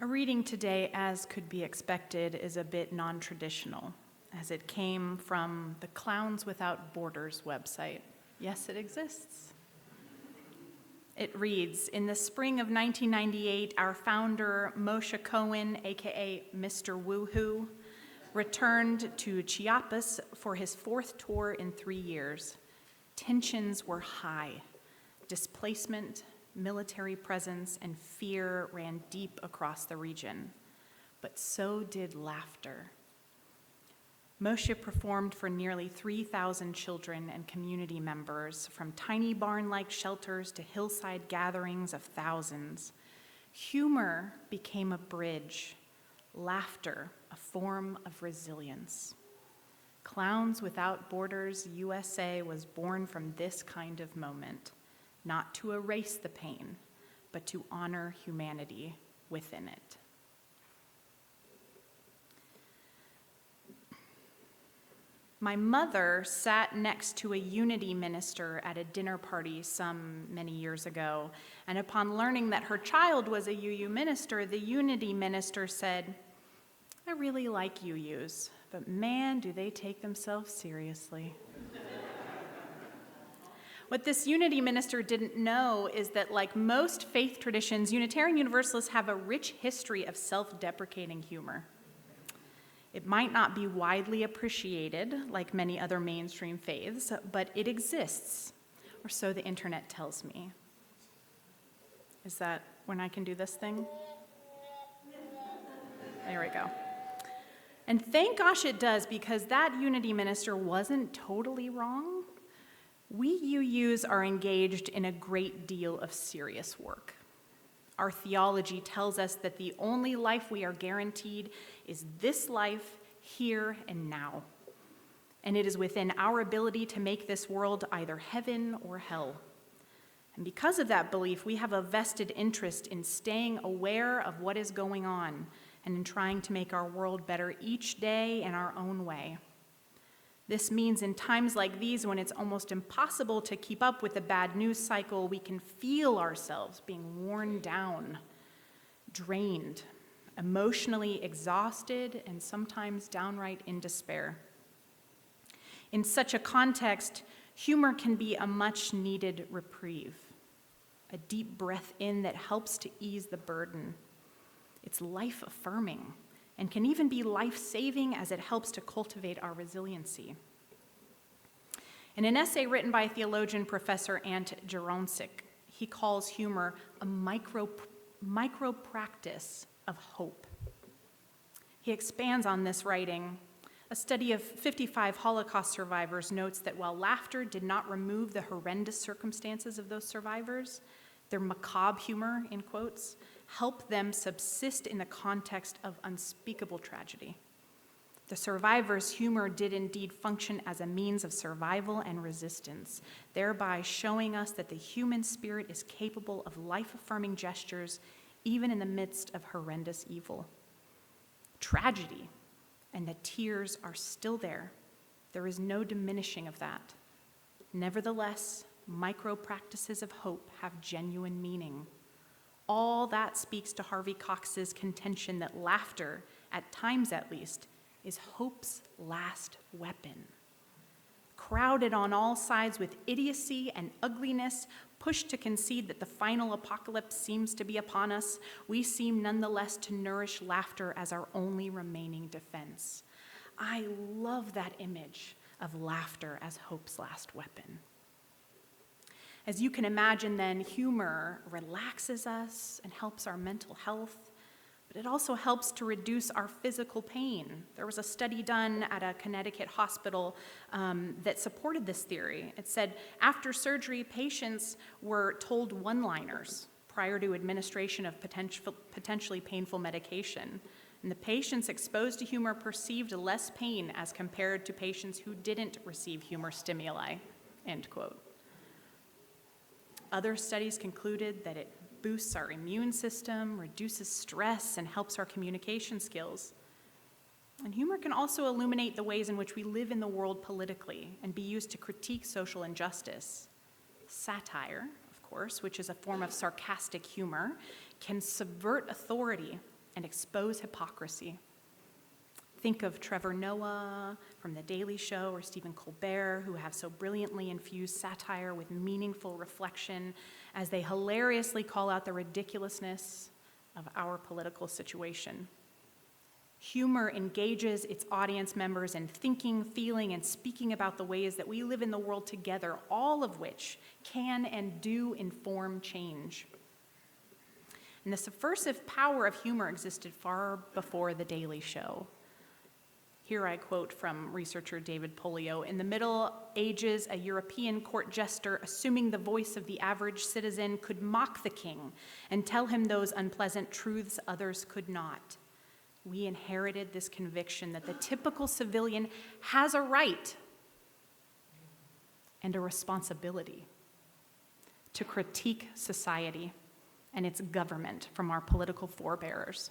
Our reading today, as could be expected, is a bit non-traditional, as it came from the Clowns Without Borders website. Yes, it exists. It reads, in the spring of 1998, our founder, Moshe Cohen, aka Mr. Woohoo, returned to Chiapas for his fourth tour in 3 years. Tensions were high. Displacement, military presence, and fear ran deep across the region. But so did laughter. Moshe performed for nearly 3,000 children and community members, from tiny barn-like shelters to hillside gatherings of thousands. Humor became a bridge, laughter a form of resilience. Clowns Without Borders USA was born from this kind of moment, not to erase the pain, but to honor humanity within it. My mother sat next to a Unity minister at a dinner party many years ago, and upon learning that her child was a UU minister, the Unity minister said, "I really like UUs, but man, do they take themselves seriously." What this Unity minister didn't know is that, like most faith traditions, Unitarian Universalists have a rich history of self-deprecating humor. It might not be widely appreciated, like many other mainstream faiths, but it exists, or so the internet tells me. Is that when I can do this thing? There we go. And thank gosh it does, because that Unity minister wasn't totally wrong. We UUs are engaged in a great deal of serious work. Our theology tells us that the only life we are guaranteed is this life, here and now. And it is within our ability to make this world either heaven or hell. And because of that belief, we have a vested interest in staying aware of what is going on and in trying to make our world better each day in our own way. This means in times like these, when it's almost impossible to keep up with the bad news cycle, we can feel ourselves being worn down, drained, emotionally exhausted, and sometimes downright in despair. In such a context, humor can be a much-needed reprieve, a deep breath in that helps to ease the burden. It's life-affirming, and can even be life-saving as it helps to cultivate our resiliency. In an essay written by theologian Professor Ant Jeroncik, he calls humor a micro practice of hope. He expands on this, writing, a study of 55 Holocaust survivors notes that while laughter did not remove the horrendous circumstances of those survivors, their macabre humor, in quotes, help them subsist in the context of unspeakable tragedy. The survivors' humor did indeed function as a means of survival and resistance, thereby showing us that the human spirit is capable of life-affirming gestures even in the midst of horrendous evil. Tragedy and the tears are still there. There is no diminishing of that. Nevertheless, micro-practices of hope have genuine meaning. All that speaks to Harvey Cox's contention that laughter, at times at least, is hope's last weapon. Crowded on all sides with idiocy and ugliness, pushed to concede that the final apocalypse seems to be upon us, we seem nonetheless to nourish laughter as our only remaining defense. I love that image of laughter as hope's last weapon. As you can imagine, then, humor relaxes us and helps our mental health, but it also helps to reduce our physical pain. There was a study done at a Connecticut hospital that supported this theory. It said after surgery, patients were told one-liners prior to administration of potentially painful medication. And the patients exposed to humor perceived less pain as compared to patients who didn't receive humor stimuli, end quote. Other studies concluded that it boosts our immune system, reduces stress, and helps our communication skills. And humor can also illuminate the ways in which we live in the world politically and be used to critique social injustice. Satire, of course, which is a form of sarcastic humor, can subvert authority and expose hypocrisy. Think of Trevor Noah from The Daily Show or Stephen Colbert, who have so brilliantly infused satire with meaningful reflection as they hilariously call out the ridiculousness of our political situation. Humor engages its audience members in thinking, feeling, and speaking about the ways that we live in the world together, all of which can and do inform change. And the subversive power of humor existed far before The Daily Show. Here I quote from researcher David Polio. In the Middle Ages, a European court jester, assuming the voice of the average citizen, could mock the king and tell him those unpleasant truths others could not. We inherited this conviction that the typical civilian has a right and a responsibility to critique society and its government from our political forebears.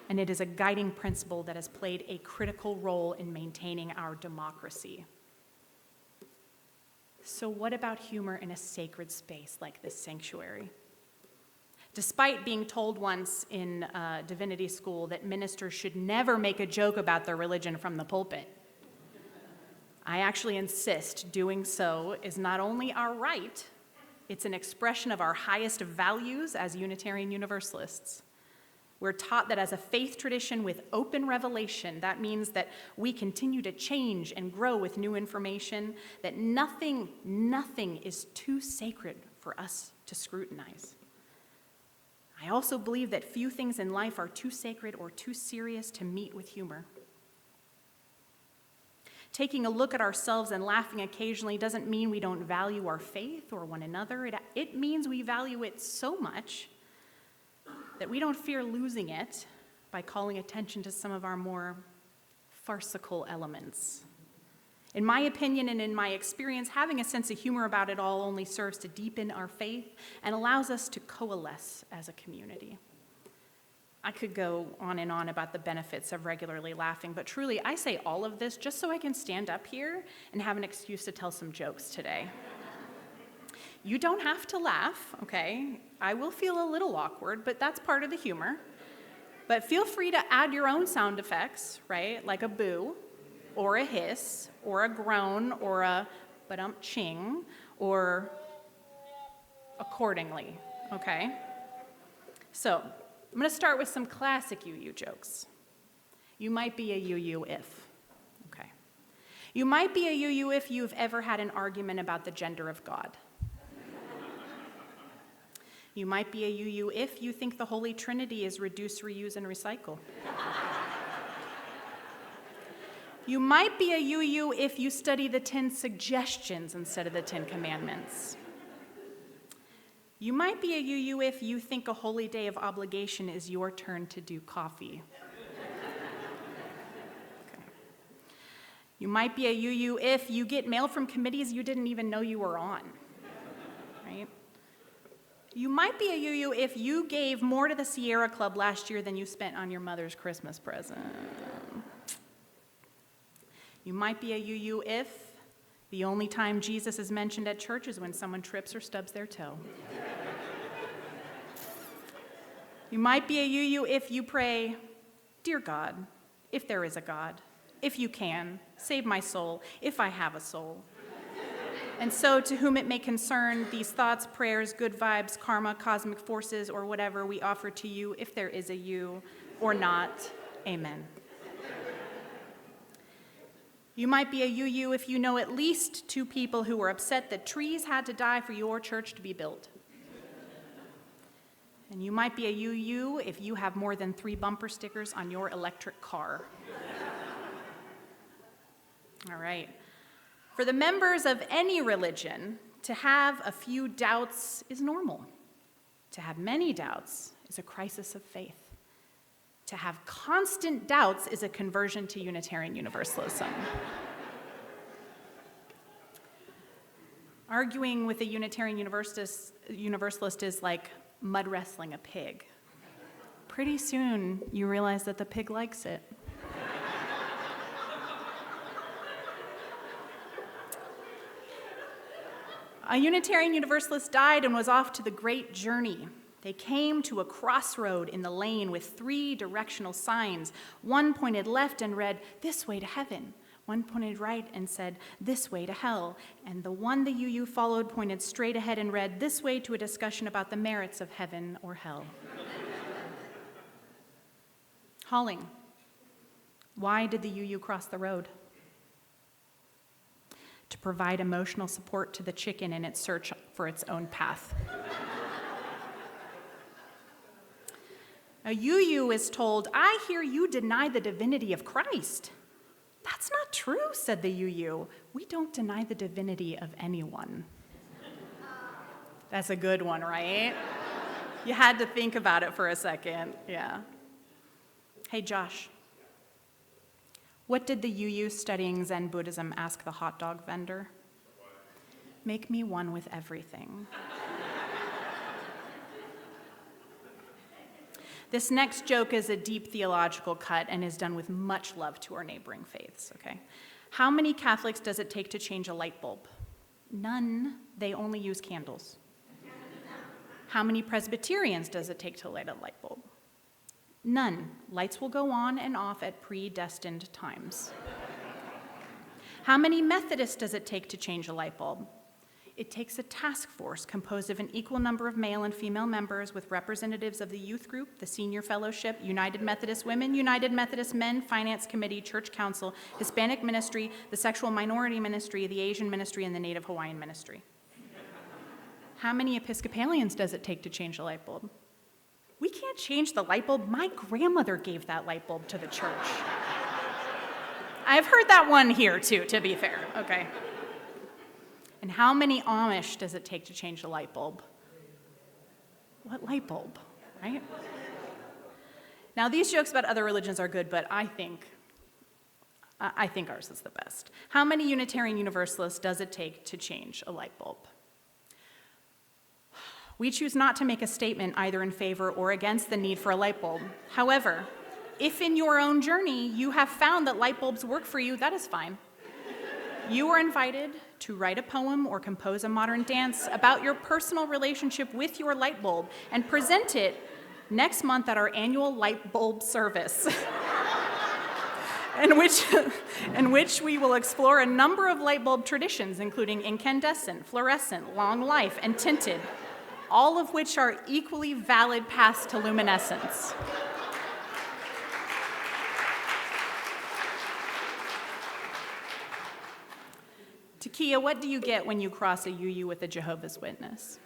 And it is a guiding principle that has played a critical role in maintaining our democracy. So what about humor in a sacred space like this sanctuary? Despite being told once in divinity school that ministers should never make a joke about their religion from the pulpit, I actually insist doing so is not only our right, it's an expression of our highest values as Unitarian Universalists. We're taught that as a faith tradition with open revelation, that means that we continue to change and grow with new information, that nothing is too sacred for us to scrutinize. I also believe that few things in life are too sacred or too serious to meet with humor. Taking a look at ourselves and laughing occasionally doesn't mean we don't value our faith or one another. It means we value it so much that we don't fear losing it by calling attention to some of our more farcical elements. In my opinion and in my experience, having a sense of humor about it all only serves to deepen our faith and allows us to coalesce as a community. I could go on and on about the benefits of regularly laughing, but truly, I say all of this just so I can stand up here and have an excuse to tell some jokes today. You don't have to laugh, okay? I will feel a little awkward, but that's part of the humor. But feel free to add your own sound effects, right? Like a boo, or a hiss, or a groan, or a ba-dum-ching, or accordingly, okay? So, I'm gonna start with some classic UU jokes. You might be a UU if, okay? You might be a UU if you've ever had an argument about the gender of God. You might be a UU if you think the Holy Trinity is reduce, reuse, and recycle. You might be a UU if you study the 10 suggestions instead of the 10 commandments. You might be a UU if you think a holy day of obligation is your turn to do coffee. Okay. You might be a UU if you get mail from committees you didn't even know you were on, right? You might be a UU if you gave more to the Sierra Club last year than you spent on your mother's Christmas present. You might be a UU if the only time Jesus is mentioned at church is when someone trips or stubs their toe. You might be a UU if you pray, "Dear God, if there is a God, if you can, save my soul, if I have a soul." And so, to whom it may concern, these thoughts, prayers, good vibes, karma, cosmic forces, or whatever we offer to you, if there is a you or not, amen. You might be a UU if you know at least 2 people who were upset that trees had to die for your church to be built. And you might be a UU if you have more than 3 bumper stickers on your electric car. All right. For the members of any religion, to have a few doubts is normal. To have many doubts is a crisis of faith. To have constant doubts is a conversion to Unitarian Universalism. Arguing with a Unitarian Universalist is like mud wrestling a pig. Pretty soon, you realize that the pig likes it. A Unitarian Universalist died and was off to the great journey They came to a crossroad in the lane with 3 directional signs. One pointed left and read, "This way to heaven." One pointed right and said, "This way to hell." And the one the UU followed pointed straight ahead and read, "This way to a discussion about the merits of heaven or hell." Hauling. Why did the UU cross the road? To provide emotional support to the chicken in its search for its own path. A UU is told, "I hear you deny the divinity of Christ." "That's not true," said the UU. "We don't deny the divinity of anyone." That's a good one, right? You had to think about it for a second, yeah. Hey, Josh, what did the UU studying Zen Buddhism ask the hot dog vendor? "Make me one with everything." This next joke is a deep theological cut and is done with much love to our neighboring faiths, okay? How many Catholics does it take to change a light bulb? None. They only use candles. How many Presbyterians does it take to light a light bulb? None. Lights will go on and off at predestined times. How many Methodists does it take to change a light bulb? It takes a task force composed of an equal number of male and female members with representatives of the youth group, the senior fellowship, United Methodist Women, United Methodist Men, Finance Committee, Church Council, Hispanic Ministry, the Sexual Minority Ministry, the Asian Ministry, and the Native Hawaiian Ministry. How many Episcopalians does it take to change a light bulb? We can't change the light bulb. My grandmother gave that light bulb to the church. I've heard that one here too, to be fair, okay. And how many Amish does it take to change a light bulb? What light bulb, right? Now, these jokes about other religions are good, but I think ours is the best. How many Unitarian Universalists does it take to change a light bulb? We choose not to make a statement either in favor or against the need for a light bulb. However, if in your own journey you have found that light bulbs work for you, that is fine. You are invited to write a poem or compose a modern dance about your personal relationship with your light bulb and present it next month at our annual light bulb service, in which we will explore a number of light bulb traditions, including incandescent, fluorescent, long life, and tinted, all of which are equally valid paths to luminescence. Takia, what do you get when you cross a UU with a Jehovah's Witness?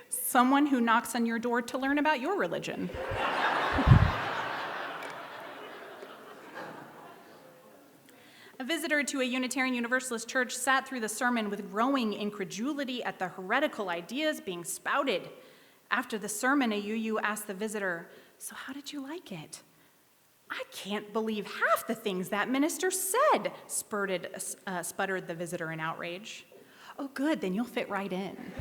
Someone who knocks on your door to learn about your religion. A visitor to a Unitarian Universalist church sat through the sermon with growing incredulity at the heretical ideas being spouted. After the sermon, a UU asked the visitor, "So how did you like it?" "I can't believe half the things that minister said," sputtered the visitor in outrage. "Oh, good, then you'll fit right in."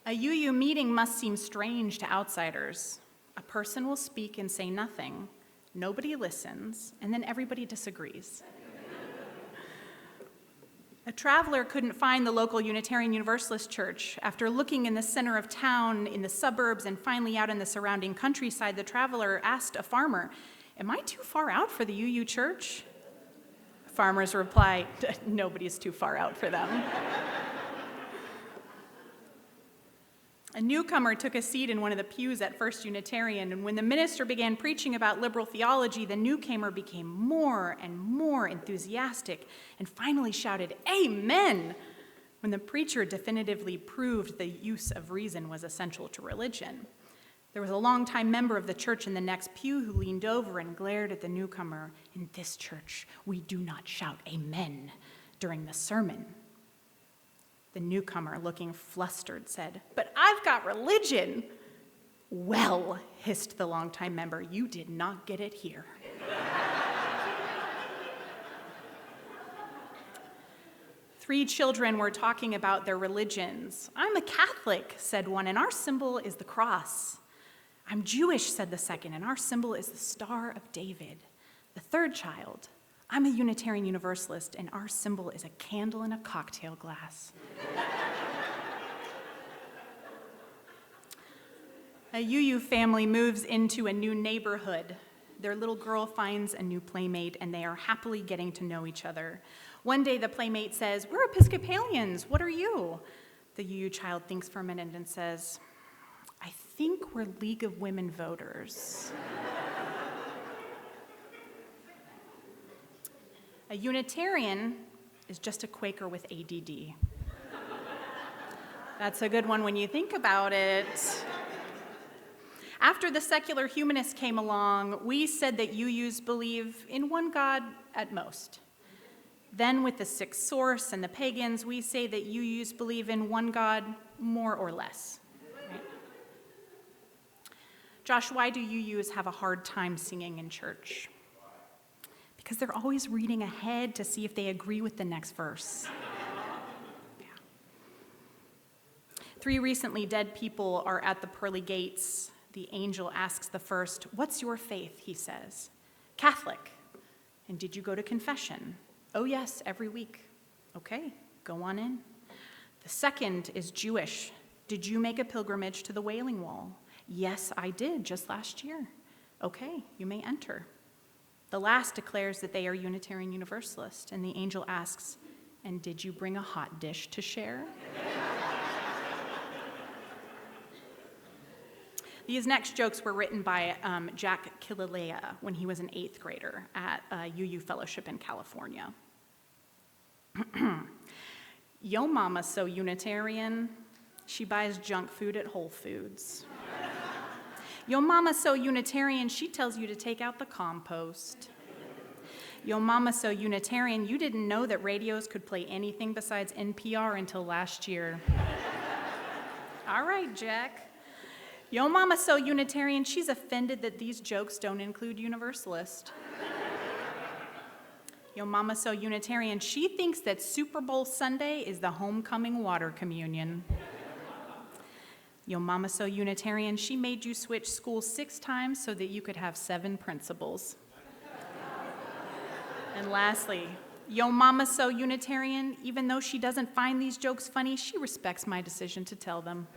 A UU meeting must seem strange to outsiders. A person will speak and say nothing. Nobody listens, and then everybody disagrees. A traveler couldn't find the local Unitarian Universalist church. After looking in the center of town, in the suburbs, and finally out in the surrounding countryside, the traveler asked a farmer, "Am I too far out for the UU church?" Farmers reply, "Nobody's too far out for them." A newcomer took a seat in one of the pews at First Unitarian, and when the minister began preaching about liberal theology, the newcomer became more and more enthusiastic and finally shouted, "Amen!" when the preacher definitively proved the use of reason was essential to religion. There was a longtime member of the church in the next pew who leaned over and glared at the newcomer. "In this church, we do not shout amen during the sermon." The newcomer, looking flustered, said, "But I've got religion." "Well," hissed the longtime member, "you did not get it here." Three children were talking about their religions. "I'm a Catholic," said one, "and our symbol is the cross." "I'm Jewish," said the second, "and our symbol is the Star of David." The third child, I'm a Unitarian Universalist, and our symbol is a candle in a cocktail glass. A UU family moves into a new neighborhood. Their little girl finds a new playmate, and they are happily getting to know each other. One day, the playmate says, "We're Episcopalians. What are you?" The UU child thinks for a minute and says, "I think we're League of Women Voters." A Unitarian is just a Quaker with ADD. That's a good one when you think about it. After the secular humanists came along, we said that UUs believe in one God at most. Then with the sixth source and the pagans, we say that UUs believe in one God more or less. Right? Josh, why do UUs have a hard time singing in church? Because they're always reading ahead to see if they agree with the next verse. Yeah. 3 recently dead people are at the pearly gates. The angel asks the first, "What's your faith?" he says. "Catholic." "And did you go to confession?" "Oh yes, every week." "Okay, go on in." The second is Jewish. "Did you make a pilgrimage to the Wailing Wall?" "Yes, I did, just last year." "Okay, you may enter." The last declares that they are Unitarian Universalist, and the angel asks, "And did you bring a hot dish to share?" These next jokes were written by Jack Killalea when he was an 8th grader at UU Fellowship in California. "Yo mama's so Unitarian, she buys junk food at Whole Foods." "Yo mama's so Unitarian, she tells you to take out the compost." "Yo mama's so Unitarian, you didn't know that radios could play anything besides NPR until last year." All right, Jack. "Yo mama's so Unitarian, she's offended that these jokes don't include Universalist." "Yo mama's so Unitarian, she thinks that Super Bowl Sunday is the homecoming water communion." "Yo mama's so Unitarian, she made you switch schools 6 times so that you could have 7 principals." And lastly, "Yo mama's so Unitarian, even though she doesn't find these jokes funny, she respects my decision to tell them."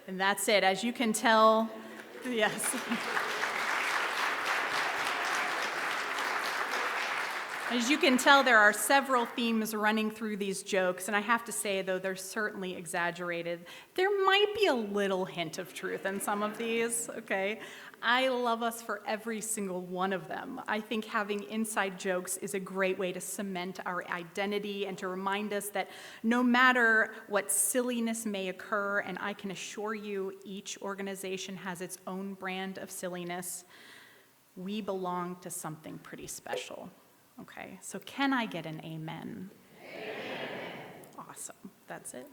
And that's it. As you can tell, yes. As you can tell, there are several themes running through these jokes, and I have to say, though, they're certainly exaggerated. There might be a little hint of truth in some of these, okay? I love us for every single one of them. I think having inside jokes is a great way to cement our identity and to remind us that no matter what silliness may occur, and I can assure you each organization has its own brand of silliness, we belong to something pretty special. Okay, so can I get an amen? Amen. Awesome, that's it.